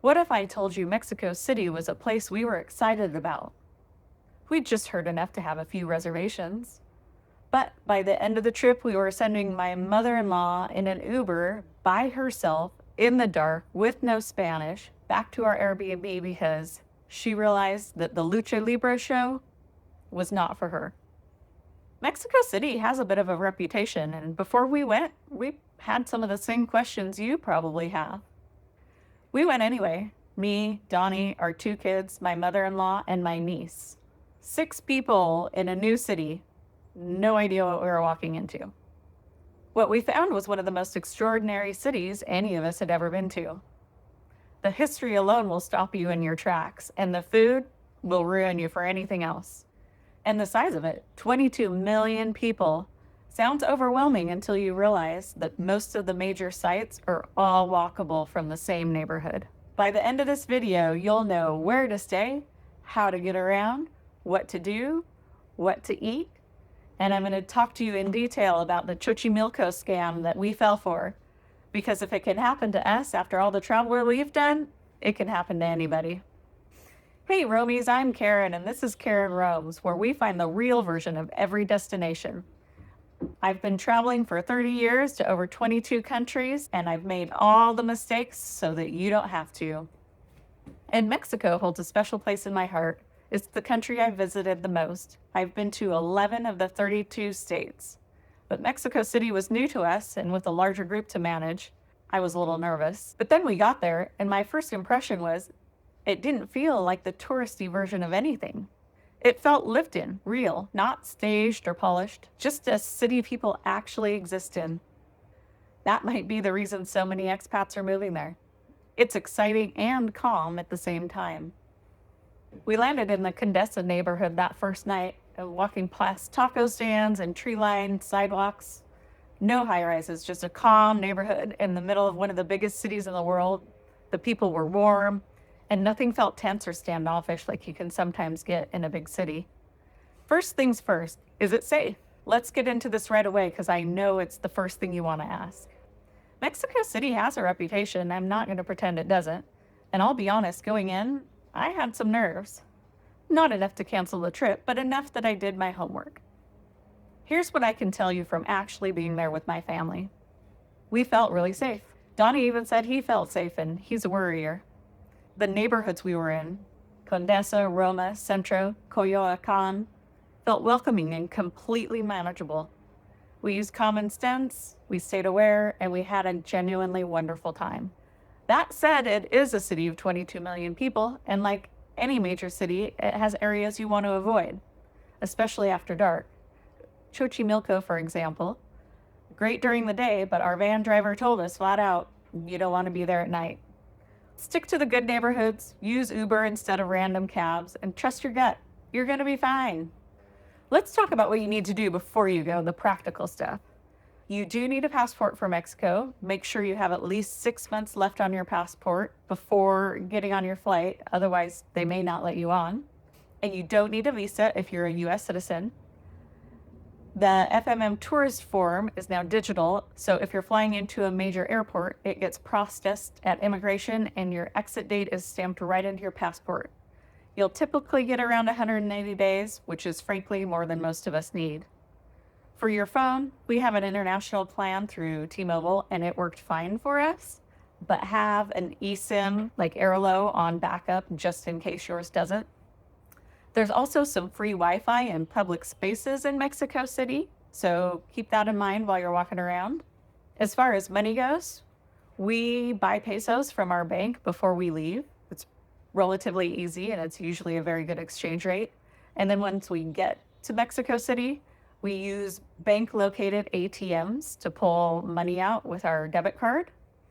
What if I told you Mexico City was a place we were excited about? We'd just heard enough to have a few reservations. But by the end of the trip, we were sending my mother-in-law in an Uber by herself in the dark with no Spanish back to our Airbnb because she realized that the Lucha Libre show was not for her. Mexico City has a bit of a reputation, and before we went, we had some of the same questions you probably have. We went anyway. Me, Donnie, our 2 kids, my mother-in-law, and my niece. 6 people in a new city. No idea what we were walking into. What we found was one of the most extraordinary cities any of us had ever been to. The history alone will stop you in your tracks, and the food will ruin you for anything else. And the size of it, 22 million people, sounds overwhelming until you realize that most of the major sites are all walkable from the same neighborhood. By the end of this video, you'll know where to stay, how to get around, what to do, what to eat, and I'm going to talk to you in detail about the Xochimilco scam that we fell for. Because if it can happen to us after all the travel we've done, it can happen to anybody. Hey Romies, I'm Karen, and this is Karen Roams, where we find the real version of every destination. I've been traveling for 30 years to over 22 countries, and I've made all the mistakes so that you don't have to. And Mexico holds a special place in my heart. It's the country I've visited the most. I've been to 11 of the 32 states. But Mexico City was new to us, and with a larger group to manage, I was a little nervous. But then we got there, and my first impression was it didn't feel like the touristy version of anything. It felt lived in, real, not staged or polished, just a city people actually exist in. That might be the reason so many expats are moving there. It's exciting and calm at the same time. We landed in the Condesa neighborhood that first night, walking past taco stands and tree-lined sidewalks. No high-rises, just a calm neighborhood in the middle of one of the biggest cities in the world. The people were warm, and nothing felt tense or standoffish like you can sometimes get in a big city. First things first, is it safe? Let's get into this right away because I know it's the first thing you want to ask. Mexico City has a reputation. I'm not going to pretend it doesn't. And I'll be honest, going in, I had some nerves. Not enough to cancel the trip, but enough that I did my homework. Here's what I can tell you from actually being there with my family. We felt really safe. Donnie even said he felt safe, and he's a worrier. The neighborhoods we were in, Condesa, Roma, Centro, Coyoacan, felt welcoming and completely manageable. We used common sense, we stayed aware, and we had a genuinely wonderful time. That said, it is a city of 22 million people, and like any major city, it has areas you want to avoid, especially after dark. Xochimilco, for example, great during the day, but our van driver told us flat out, you don't want to be there at night. Stick to the good neighborhoods, use Uber instead of random cabs, and trust your gut. You're going to be fine. Let's talk about what you need to do before you go, the practical stuff. You do need a passport for Mexico. Make sure you have at least 6 months left on your passport before getting on your flight. Otherwise, they may not let you on. And you don't need a visa if you're a U.S. citizen. The FMM tourist form is now digital, so if you're flying into a major airport, it gets processed at immigration and your exit date is stamped right into your passport. You'll typically get around 180 days, which is frankly more than most of us need. For your phone, we have an international plan through T-Mobile and it worked fine for us, but have an eSIM like Airlo on backup just in case yours doesn't. There's also some free Wi-Fi in public spaces in Mexico City, so keep that in mind while you're walking around. As far as money goes, we buy pesos from our bank before we leave. It's relatively easy and it's usually a very good exchange rate. And then once we get to Mexico City, we use bank-located ATMs to pull money out with our debit card.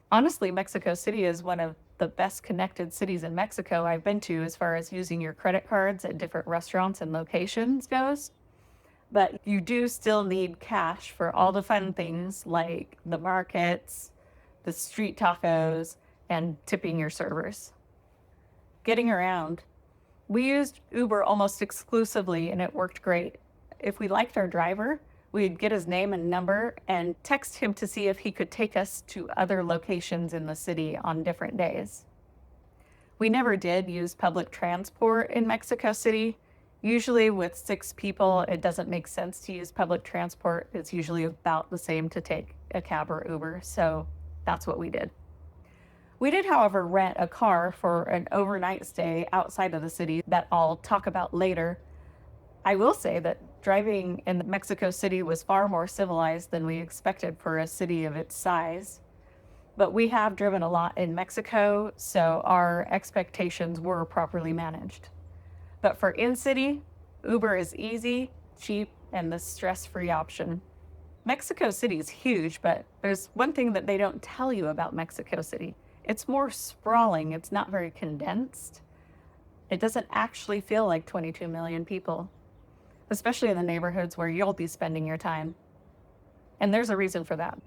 Honestly, Mexico City is one of the best connected cities in Mexico I've been to as far as using your credit cards at different restaurants and locations goes. But you do still need cash for all the fun things like the markets, the street tacos, and tipping your servers. Getting around. We used Uber almost exclusively and it worked great. If we liked our driver, we'd get his name and number and text him to see if he could take us to other locations in the city on different days. We never did use public transport in Mexico City. Usually with 6 people, it doesn't make sense to use public transport. It's usually about the same to take a cab or Uber, so that's what we did. We did, however, rent a car for an overnight stay outside of the city that I'll talk about later. I will say that driving in Mexico City was far more civilized than we expected for a city of its size. But we have driven a lot in Mexico, so our expectations were properly managed. But for in-city, Uber is easy, cheap, and the stress-free option. Mexico City is huge, but there's one thing that they don't tell you about Mexico City. It's more sprawling. It's not very condensed. It doesn't actually feel like 22 million people, especially in the neighborhoods where you'll be spending your time. And there's a reason for that.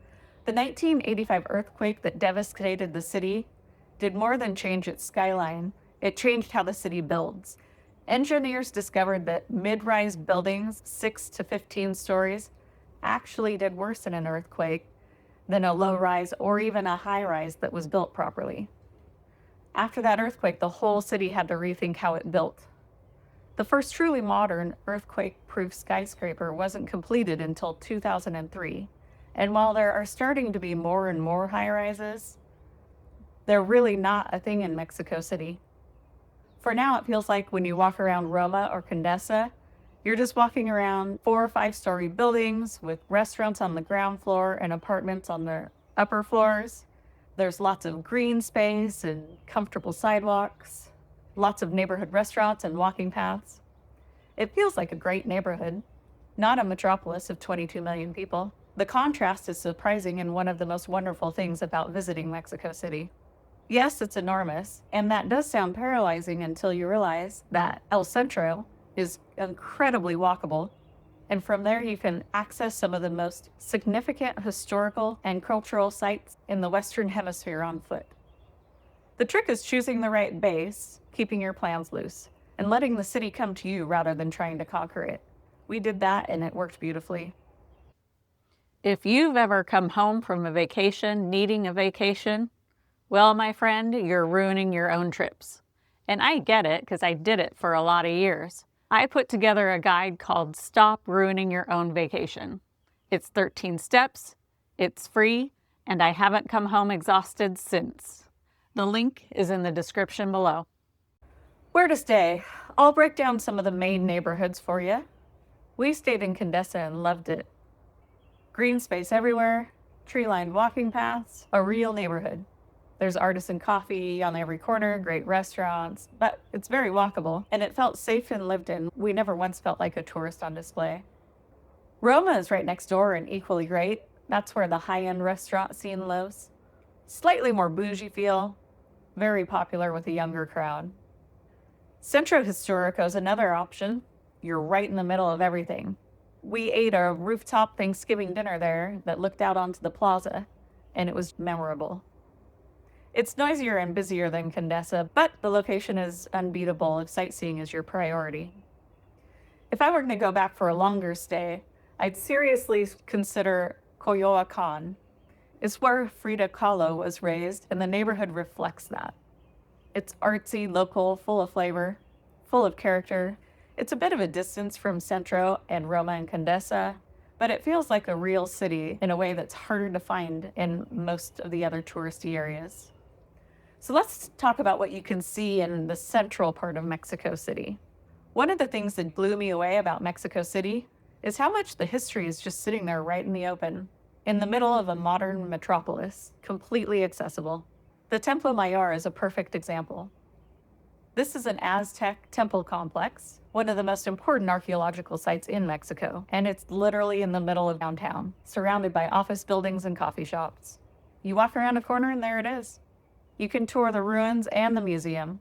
The 1985 earthquake that devastated the city did more than change its skyline. It changed how the city builds. Engineers discovered that mid-rise buildings, 6 to 15 stories, actually did worse in an earthquake than a low-rise or even a high-rise that was built properly. After that earthquake, the whole city had to rethink how it built. The first truly modern earthquake-proof skyscraper wasn't completed until 2003. And while there are starting to be more and more high-rises, they're really not a thing in Mexico City. For now, it feels like when you walk around Roma or Condesa, you're just walking around 4 or 5-story buildings with restaurants on the ground floor and apartments on the upper floors. There's lots of green space and comfortable sidewalks, lots of neighborhood restaurants and walking paths. It feels like a great neighborhood, not a metropolis of 22 million people. The contrast is surprising and one of the most wonderful things about visiting Mexico City. Yes, it's enormous, and that does sound paralyzing until you realize that El Centro is incredibly walkable, and from there you can access some of the most significant historical and cultural sites in the Western Hemisphere on foot. The trick is choosing the right base, keeping your plans loose, and letting the city come to you rather than trying to conquer it. We did that, and it worked beautifully. If you've ever come home from a vacation needing a vacation, well, my friend, you're ruining your own trips. And I get it, because I did it for a lot of years. I put together a guide called Stop Ruining Your Own Vacation. It's 13 steps, it's free, and I haven't come home exhausted since. The link is in the description below. Where to stay? I'll break down some of the main neighborhoods for you. We stayed in Condesa and loved it. Green space everywhere, tree-lined walking paths, a real neighborhood. There's artisan coffee on every corner, great restaurants, but it's very walkable, and it felt safe and lived in. We never once felt like a tourist on display. Roma is right next door and equally great. That's where the high-end restaurant scene lives. Slightly more bougie feel, very popular with a younger crowd. Centro Historico is another option. You're right in the middle of everything. We ate a rooftop Thanksgiving dinner there that looked out onto the plaza, and it was memorable. It's noisier and busier than Condesa, but the location is unbeatable if sightseeing is your priority. If I were going to go back for a longer stay, I'd seriously consider Coyoacan. It's where Frida Kahlo was raised, and the neighborhood reflects that. It's artsy, local, full of flavor, full of character. It's a bit of a distance from Centro and Roma and Condesa, but it feels like a real city in a way that's harder to find in most of the other touristy areas. So let's talk about what you can see in the central part of Mexico City. One of the things that blew me away about Mexico City is how much the history is just sitting there right in the open, in the middle of a modern metropolis, completely accessible. The Templo Mayor is a perfect example. This is an Aztec temple complex, one of the most important archaeological sites in Mexico, and it's literally in the middle of downtown, surrounded by office buildings and coffee shops. You walk around a corner and there it is. You can tour the ruins and the museum.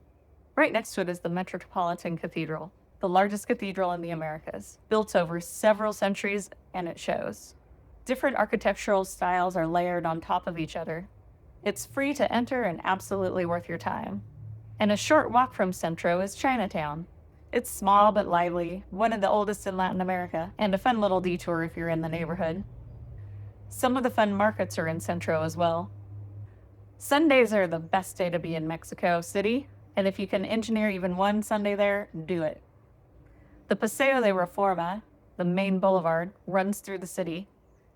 Right next to it is the Metropolitan Cathedral, the largest cathedral in the Americas, built over several centuries, and it shows. Different architectural styles are layered on top of each other. It's free to enter and absolutely worth your time. And a short walk from Centro is Chinatown. It's small but lively, one of the oldest in Latin America, and a fun little detour if you're in the neighborhood. Some of the fun markets are in Centro as well. Sundays are the best day to be in Mexico City. And if you can engineer even one Sunday there, do it. The Paseo de Reforma, the main boulevard, runs through the city.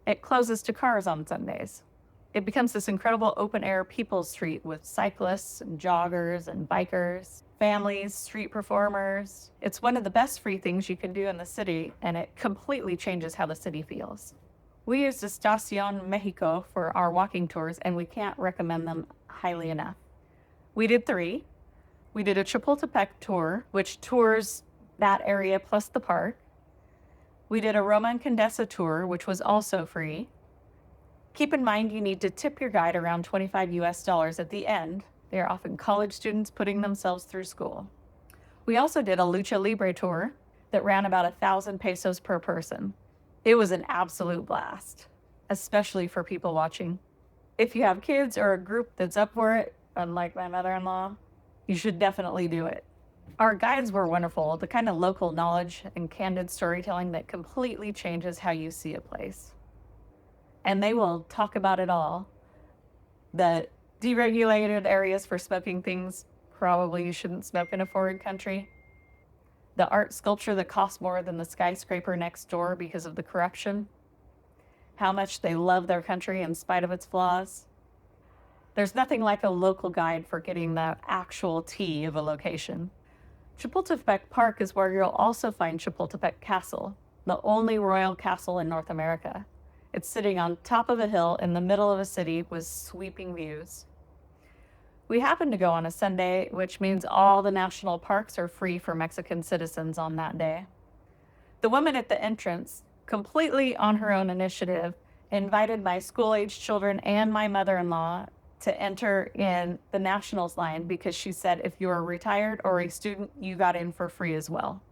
It closes to cars on Sundays. It becomes this incredible open-air people's street with cyclists and joggers and bikers, families, street performers. It's one of the best free things you can do in the city, and it completely changes how the city feels. We used Estacion Mexico for our walking tours, and we can't recommend them highly enough. We did 3. We did a Chapultepec tour, which tours that area plus the park. We did a Roman Condesa tour, which was also free. Keep in mind you need to tip your guide around $25 at the end. They are often college students putting themselves through school. We also did a Lucha Libre tour that ran about 1,000 pesos per person. It was an absolute blast, especially for people watching. If you have kids or a group that's up for it, unlike my mother-in-law, you should definitely do it. Our guides were wonderful, the kind of local knowledge and candid storytelling that completely changes how you see a place. And they will talk about it all. The deregulated areas for smoking things, probably you shouldn't smoke in a foreign country. The art sculpture that costs more than the skyscraper next door because of the corruption. How much they love their country in spite of its flaws. There's nothing like a local guide for getting the actual tea of a location. Chapultepec Park is where you'll also find Chapultepec Castle, the only royal castle in North America. It's sitting on top of a hill in the middle of a city with sweeping views. We happened to go on a Sunday, which means all the national parks are free for Mexican citizens on that day. The woman at the entrance, completely on her own initiative, invited my school-aged children and my mother-in-law to enter in the nationals line because she said if you were retired or a student, you got in for free as well.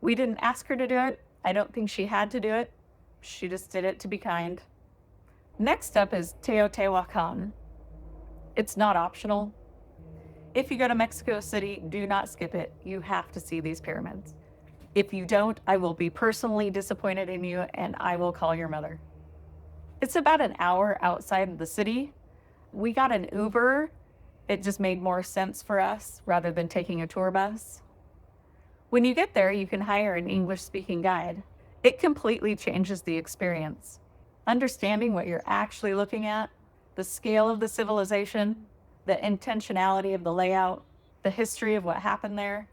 We didn't ask her to do it. I don't think she had to do it. She just did it to be kind. Next up is Teotihuacan. It's not optional. If you go to Mexico City, do not skip it. You have to see these pyramids. If you don't, I will be personally disappointed in you and I will call your mother. It's about an hour outside of the city. We got an Uber. It just made more sense for us rather than taking a tour bus. When you get there, you can hire an English-speaking guide. It completely changes the experience. Understanding what you're actually looking at, the scale of the civilization, the intentionality of the layout, the history of what happened there.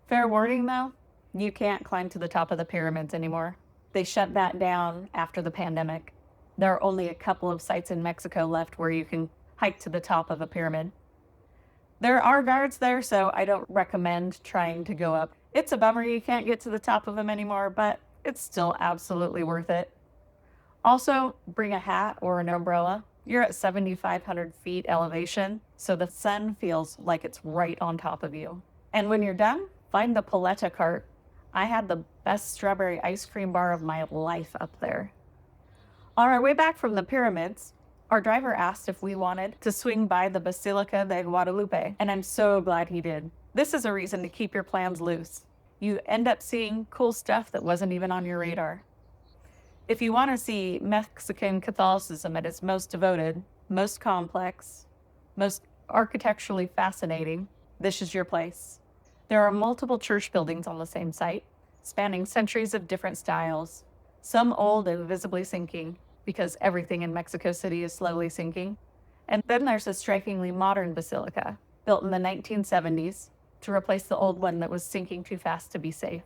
Fair warning though, you can't climb to the top of the pyramids anymore. They shut that down after the pandemic. There are only a couple of sites in Mexico left where you can hike to the top of a pyramid. There are guards there, so I don't recommend trying to go up. It's a bummer you can't get to the top of them anymore, but it's still absolutely worth it. Also, bring a hat or an umbrella. You're at 7,500 feet elevation, so the sun feels like it's right on top of you. And when you're done, find the paleta cart. I had the best strawberry ice cream bar of my life up there. On our way back from the pyramids, our driver asked if we wanted to swing by the Basilica of Guadalupe, and I'm so glad he did. This is a reason to keep your plans loose. You end up seeing cool stuff that wasn't even on your radar. If you want to see Mexican Catholicism at its most devoted, most complex, most architecturally fascinating, this is your place. There are multiple church buildings on the same site, spanning centuries of different styles, some old and visibly sinking, because everything in Mexico City is slowly sinking. And then there's a strikingly modern basilica, built in the 1970s to replace the old one that was sinking too fast to be safe.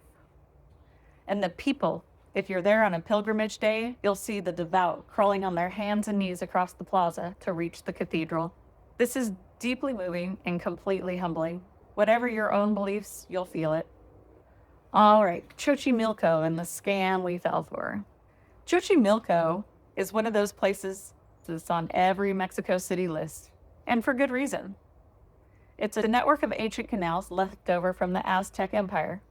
And the people, if you're there on a pilgrimage day, you'll see the devout crawling on their hands and knees across the plaza to reach the cathedral. This is deeply moving and completely humbling. Whatever your own beliefs, you'll feel it. All right, Xochimilco and the scam we fell for. Xochimilco is one of those places that's on every Mexico City list, and for good reason. It's a network of ancient canals left over from the Aztec Empire.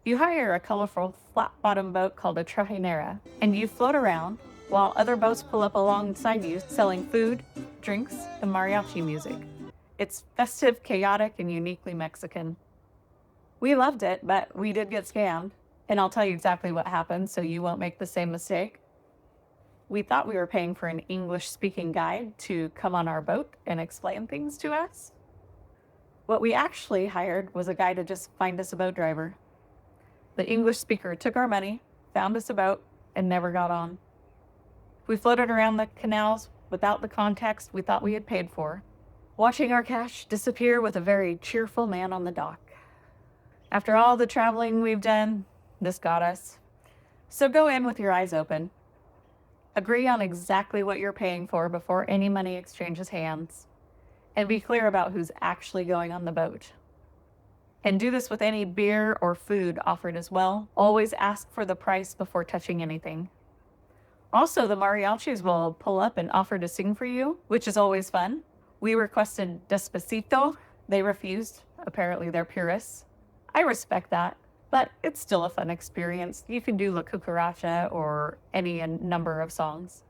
You hire a colorful flat-bottom boat called a trajinera, and you float around while other boats pull up alongside you selling food, drinks, and mariachi music. It's festive, chaotic, and uniquely Mexican. We loved it, but we did get scammed, and I'll tell you exactly what happened so you won't make the same mistake. We thought we were paying for an English-speaking guide to come on our boat and explain things to us. What we actually hired was a guy to just find us a boat driver. The English speaker took our money, found us a boat, and never got on. We floated around the canals without the context we thought we had paid for, watching our cash disappear with a very cheerful man on the dock. After all the traveling we've done, this got us. So go in with your eyes open. Agree on exactly what you're paying for before any money exchanges hands. And be clear about who's actually going on the boat. And do this with any beer or food offered as well. Always ask for the price before touching anything. Also, the mariachis will pull up and offer to sing for you, which is always fun. We requested Despacito. They refused. Apparently, they're purists. I respect that, but it's still a fun experience. You can do La Cucaracha or any number of songs.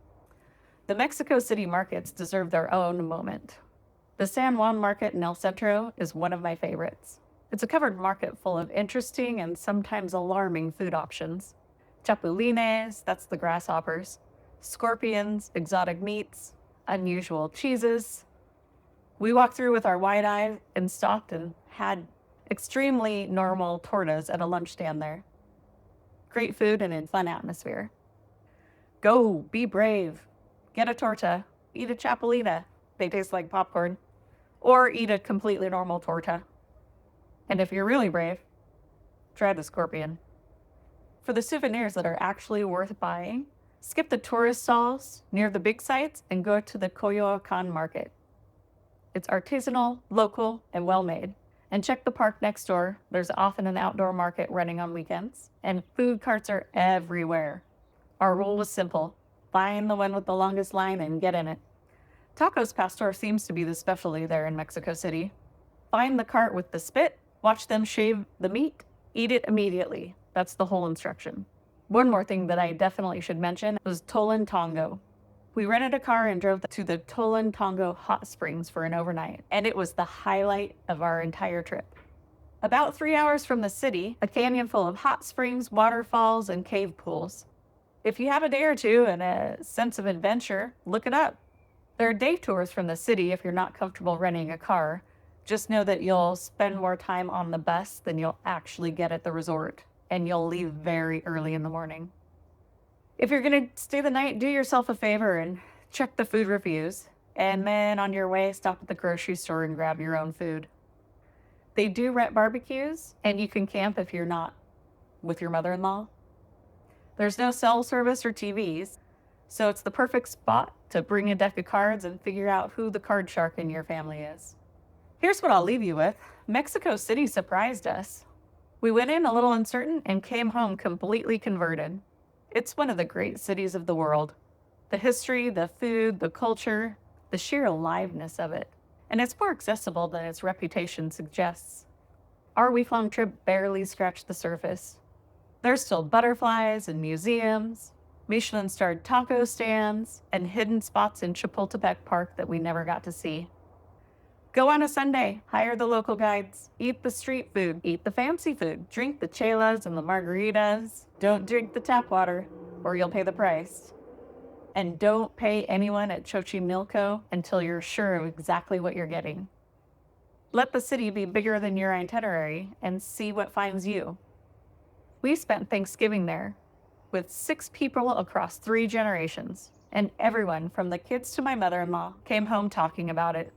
The Mexico City markets deserve their own moment. The San Juan market in El Centro is one of my favorites. It's a covered market full of interesting and sometimes alarming food options. Chapulines, that's the grasshoppers, scorpions, exotic meats, unusual cheeses. We walked through with our wide eyes and stopped and had extremely normal tortas at a lunch stand there. Great food and a fun atmosphere. Go, be brave. Get a torta. Eat a chapulina. They taste like popcorn. Or eat a completely normal torta. And if you're really brave, try the scorpion. For the souvenirs that are actually worth buying, skip the tourist stalls near the big sites and go to the Teotihuacan market. It's artisanal, local, and well-made. And check the park next door. There's often an outdoor market running on weekends, and food carts are everywhere. Our rule was simple. Find the one with the longest line and get in it. Tacos Pastor seems to be the specialty there in Mexico City. Find the cart with the spit, watch them shave the meat, eat it immediately. That's the whole instruction. One more thing that I definitely should mention was Tolantongo. We rented a car and drove to the Tolantongo Hot Springs for an overnight, and it was the highlight of our entire trip. About 3 hours from the city, a canyon full of hot springs, waterfalls, and cave pools. If you have a day or two and a sense of adventure, look it up. There are day tours from the city if you're not comfortable renting a car. Just know that you'll spend more time on the bus than you'll actually get at the resort, and you'll leave very early in the morning. If you're going to stay the night, do yourself a favor and check the food reviews. And then on your way, stop at the grocery store and grab your own food. They do rent barbecues, and you can camp if you're not with your mother-in-law. There's no cell service or TVs, so it's the perfect spot to bring a deck of cards and figure out who the card shark in your family is. Here's what I'll leave you with. Mexico City surprised us. We went in a little uncertain and came home completely converted. It's one of the great cities of the world. The history, the food, the culture, the sheer aliveness of it. And it's more accessible than its reputation suggests. Our week-long trip barely scratched the surface. There's still butterflies and museums, Michelin-starred taco stands, and hidden spots in Chapultepec Park that we never got to see. Go on a Sunday, hire the local guides, eat the street food, eat the fancy food, drink the chelas and the margaritas. Don't drink the tap water, or you'll pay the price. And don't pay anyone at Xochimilco until you're sure of exactly what you're getting. Let the city be bigger than your itinerary and see what finds you. We spent Thanksgiving there with 6 people across 3 generations, and everyone from the kids to my mother-in-law came home talking about it.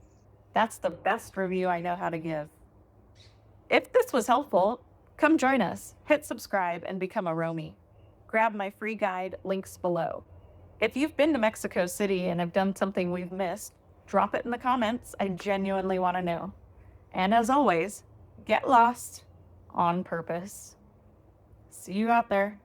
That's the best review I know how to give. If this was helpful, come join us, hit subscribe, and become a roamie. Grab my free guide, links below. If you've been to Mexico City and have done something we've missed, drop it in the comments. I genuinely want to know. And as always, get lost on purpose. See you out there.